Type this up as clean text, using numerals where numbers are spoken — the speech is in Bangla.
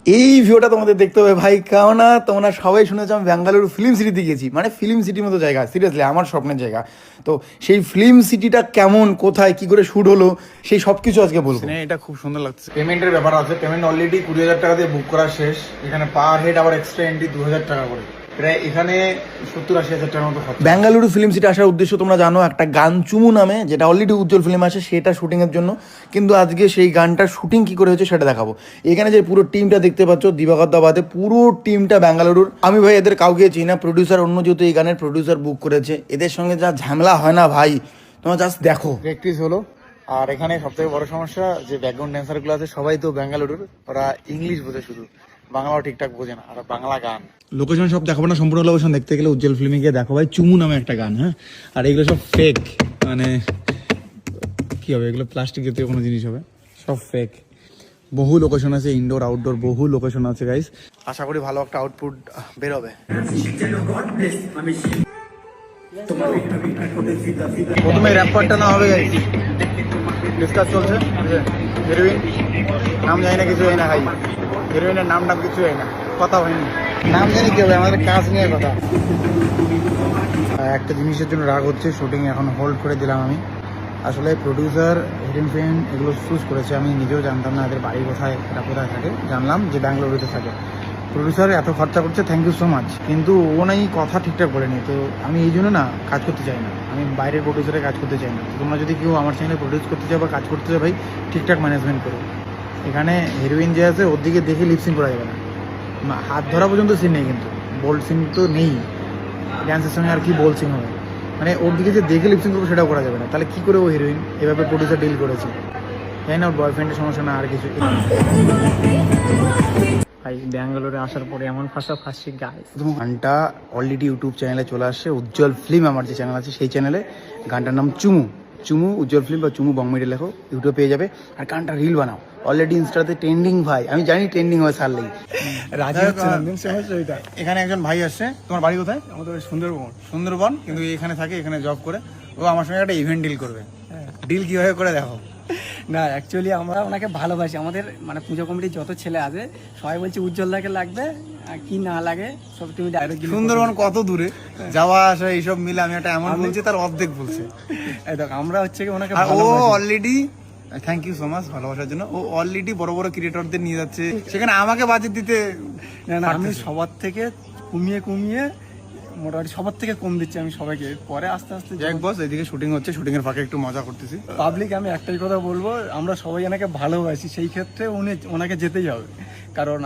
এই ভিডিওটা তোমাদের দেখতে হবে ভাই, কারণ না তোমরা সবাই শুনেছো আমি ব্যাঙ্গালুরু ফিল্ম সিটিতে গেছি, মানে ফিল্ম সিটির মতো জায়গা, সিরিয়াসলি আমার স্বপ্নের জায়গা। তো সেই ফিল্ম সিটিটা কেমন, কোথায়, কি করে শ্যুট হলো, সেই সব কিছু আজকে বলবো। এটা খুব সুন্দর লাগছে। পেমেন্টের ব্যাপার আছে, পেমেন্ট অলরেডি 20,000 টাকা দিয়ে বুক করা শেষ। এখানে পার হেড আবার এক্সট্রা এন্ট্রি 2,000 টাকা করে, প্রায় এখানে 70-80 হাজার টাকার মতো খরচ। বেঙ্গালুরু ফিল্ম সিটি আসার উদ্দেশ্য তোমরা জানো, একটা গান চুমু নামে, যেটা অলরেডি উজ্জ্বল ফিল্ম আসে সেটা শুটিংয়ের জন্য। কিন্তু আজকে সেই গানটার শুটিং কী করে হয়েছে সেটা দেখাবো। এখানে যে পুরো টিমটা দেখতে পাচ্ছ, দিবাকর দা বাদে পুরো টিমটা বেঙ্গালুরুর। আমি ভাই এদের কাউকে চিনি না, প্রডিউসার অন্য, যেহেতু এই গানের প্রডিউসার বুক করেছে। এদের সঙ্গে যা ঝামেলা হয় না ভাই, তোমরা জাস্ট দেখো। প্র্যাকটিস হলো। আর এখানে সবথেকে বড় সমস্যা যে ব্যাকগ্রাউন্ড ড্যান্সারগুলো আছে সবাই তো বেঙ্গালুরুর, ওরা ইংলিশ বোঝে শুধু, বাংলাও ঠিকঠাক বোঝে না, আর বাংলা গান। লোকেশন সব দেখাবো না, সম্পূর্ণ লোকেশন দেখতে গেলে উজ্জ্বল ফিল্মে গিয়ে দেখো ভাই, চুমু নামে একটা গান। হ্যাঁ, আর এগুলো সব ফেক, মানে কি হবে, এগুলো প্লাস্টিক জাতীয় কোনো জিনিস হবে, সব ফেক। বহু লোকেশন আছে, ইনডোর আউটডোর বহু লোকেশন আছে গাইস। আশা করি ভালো একটা আউটপুট বেরোবে। প্রথমে র্যাপ পার্টটা না হবে গাইস, ডিসকাস চলছে। হিরোইন নাম জানি না, কিছু হয় না ভাই, হিরোইনের নাম কিছু হয় না, কথা হয়নি, নাম জানি কি হবে, আমাদের কাজ নিয়ে কথা। একটা জিনিসের জন্য রাগ হচ্ছে, শুটিং এখন হোল্ড করে দিলাম আমি। আসলে প্রডিউসার হিরোইন ফ্রেন্ড এগুলো চুজ করেছে, আমি নিজেও জানতাম না এদের বাড়ি কোথায়, এটা কোথায় থাকে, জানলাম যে ব্যাঙ্গালুরুতে থাকে। প্রডিউসার এত খরচা করছে, থ্যাংক ইউ সো মাচ, কিন্তু ও নাই কথা ঠিকঠাক বলেনি। তো আমি এই জন্য না কাজ করতে চাই না, আমি বাইরের প্রডিউসারে কাজ করতে চাই না। তোমরা যদি কেউ আমার চ্যানেলে প্রডিউস করতে চাও বা কাজ করতে চাও ভাই, ঠিকঠাক ম্যানেজমেন্ট করো। এখানে হিরোইন যে আছে ওর দিকে দেখে লিপসিং করা যাবে না, হাত ধরা পর্যন্ত সিন নেই, কিন্তু বোল্ড সিন তো নেই, ড্যান্সের সঙ্গে আর কি বোল্ড সিন হবে, মানে ওর দিকে যে দেখে লিপসিং করবো সেটাও করা যাবে না। তাহলে কী করে ও হিরোইন, এভাবে প্রডিউসার ডিল করেছে, তাই না? ওর বয়ফ্রেন্ডের সমস্যা না আর কিছু। ভাই ব্যাঙ্গালোরে আসার পরে এমন ফাঁসি গাইস। গানটা অলরেডি ইউটিউব চ্যানেলে চলে আসছে, উজ্জ্বল ফিল্ম আমার যে চ্যানেল আছে সেই চ্যানেলে। গানটার নাম চুমু, চুমু উজ্জ্বল ফিল্ম বা চুমু বংমিডে লেখো, ইউটিউবে পেয়ে যাবে। আর গানটা রিল বানাও, অলরেডি ইনস্টাতে ট্রেন্ডিং ভাই, আমি জানি ট্রেন্ডিং হয় সারলেই। এখানে একজন ভাই আসছে, তোমার বাড়ি কোথায়? আমাদের সুন্দরবন। সুন্দরবন, কিন্তু এখানে থাকে, এখানে জব করে। ও আমার সঙ্গে একটা ইভেন্ট ডিল করবে। ডিল কিভাবে করে দেখো। না অ্যাকচুয়ালি আমরা ওনাকে ভালোবাসি, আমাদের মানে পুজো কমিটির যত ছেলে আছে সবাই বলছে উজ্জ্বলদাকে লাগবে, আর কি না লাগে সব তুমি ডাইরেক্ট। সুন্দরবন কত দূরে, যাওয়া আসা এইসব মিলে আমি একটা অ্যামাউন্ট বলছি, তার অর্ধেক বলছে। এই দেখো আমরা হচ্ছে কি ওনাকে ও already, thank you so much ভালোবাসার জন্য, ও অলরেডি বড় বড় ক্রিয়েটরদের নিয়ে যাচ্ছে, সেখানে আমাকে বাজেট দিতে না আমি সবার থেকে কমিয়ে মোটামুটি সবার থেকে কম দিচ্ছি আমি সবাইকে, পরে আস্তে আস্তে এক বস। এদিকে শুটিং হচ্ছে, শুটিং এর ফাঁকে একটু মজা করতেছি। পাবলিক আমি একটাই কথা বলবো, আমরা সবাই ওনাকে ভালোবাসি, সেই ক্ষেত্রে ওনাকে যেতেই হবে, কারণ